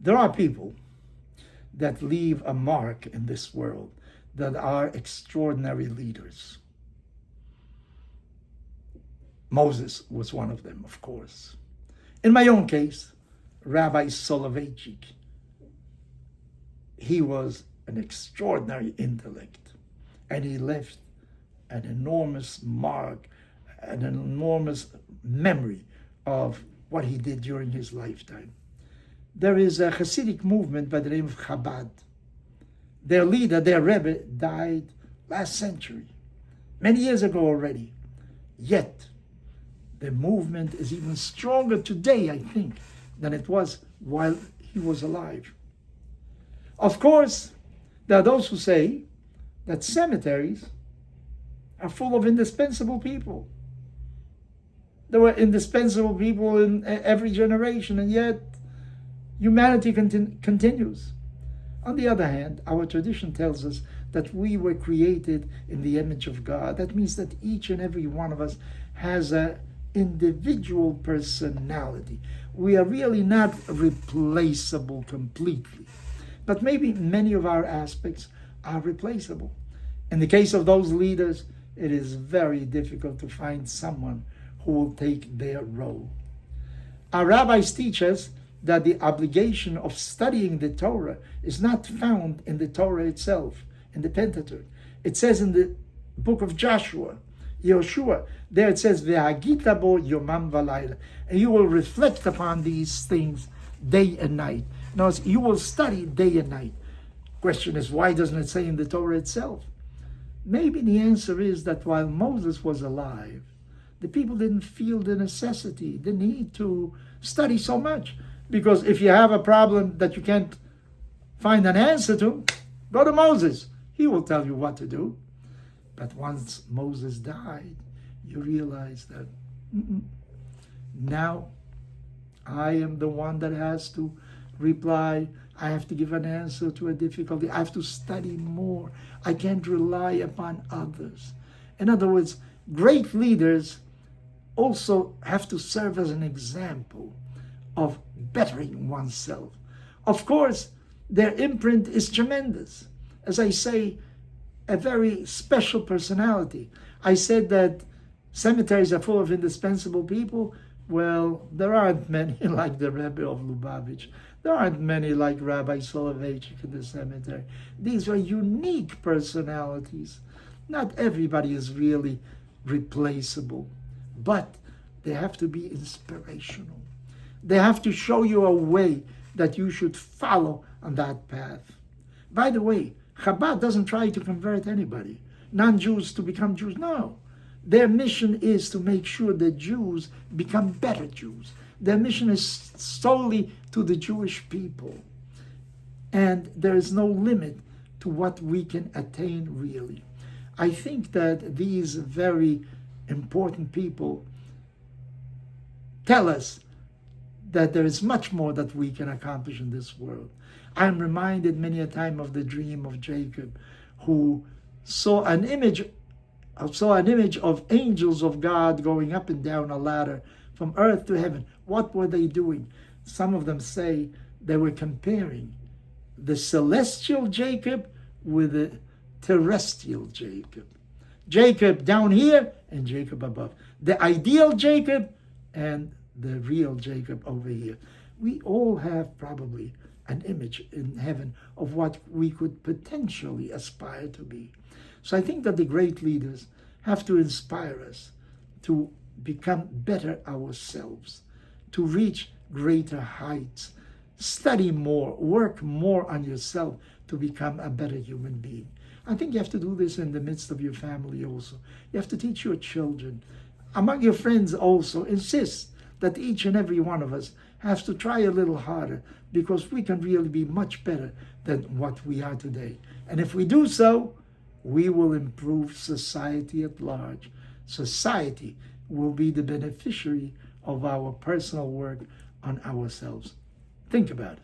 There are people that leave a mark in this world that are extraordinary leaders. Moses was one of them, of course. In my own case, Rabbi Soloveitchik, he was an extraordinary intellect, and he left an enormous mark, an enormous memory of what he did during his lifetime. There is a Hasidic movement by the name of Chabad. Their leader, their Rebbe, died last century, many years ago already. Yet, the movement is even stronger today, I think, than it was while he was alive. Of course, there are those who say that cemeteries are full of indispensable people. There were indispensable people in every generation, and yet humanity continues. On the other hand, our tradition tells us that we were created in the image of God. That means that each and every one of us has an individual personality. We are really not replaceable completely, but maybe many of our aspects are replaceable. In the case of those leaders, it is very difficult to find someone who will take their role. Our rabbis teach us that the obligation of studying the Torah is not found in the Torah itself, in the Pentateuch. It says in the book of Joshua, Yehoshua, there it says, Ve'hagita bo yomam v'layla, and you will reflect upon these things day and night. Now, you will study day and night. Question is, why doesn't it say in the Torah itself? Maybe the answer is that while Moses was alive, the people didn't feel the necessity, the need to study so much. Because if you have a problem that you can't find an answer to, go to Moses. He will tell you what to do. But once Moses died, you realize that now I am the one that has to reply. I have to give an answer to a difficulty. I have to study more. I can't rely upon others. In other words, great leaders also have to serve as an example of bettering oneself. Of course, their imprint is tremendous. As I say, a very special personality. I said that cemeteries are full of indispensable people. Well, there aren't many like the Rebbe of Lubavitch. There aren't many like Rabbi Soloveitchik in the cemetery. These are unique personalities. Not everybody is really replaceable, but they have to be inspirational. They have to show you a way that you should follow on that path. By the way, Chabad doesn't try to convert anybody, non-Jews to become Jews. No. Their mission is to make sure that Jews become better Jews. Their mission is solely to the Jewish people. And there is no limit to what we can attain really. I think that these very important people tell us that there is much more that we can accomplish in this world. I'm reminded many a time of the dream of Jacob, who saw an image of angels of God going up and down a ladder from earth to heaven. What were they doing? Some of them say they were comparing the celestial Jacob with the terrestrial Jacob. Jacob down here and Jacob above. The ideal Jacob and the real Jacob over here. We all have probably an image in heaven of what we could potentially aspire to be. So I think that the great leaders have to inspire us to become better ourselves, to reach greater heights, study more, work more on yourself to become a better human being. I think you have to do this in the midst of your family also. You have to teach your children. Among your friends also, insist that each and every one of us has to try a little harder, because we can really be much better than what we are today. And if we do so, we will improve society at large. Society will be the beneficiary of our personal work on ourselves. Think about it.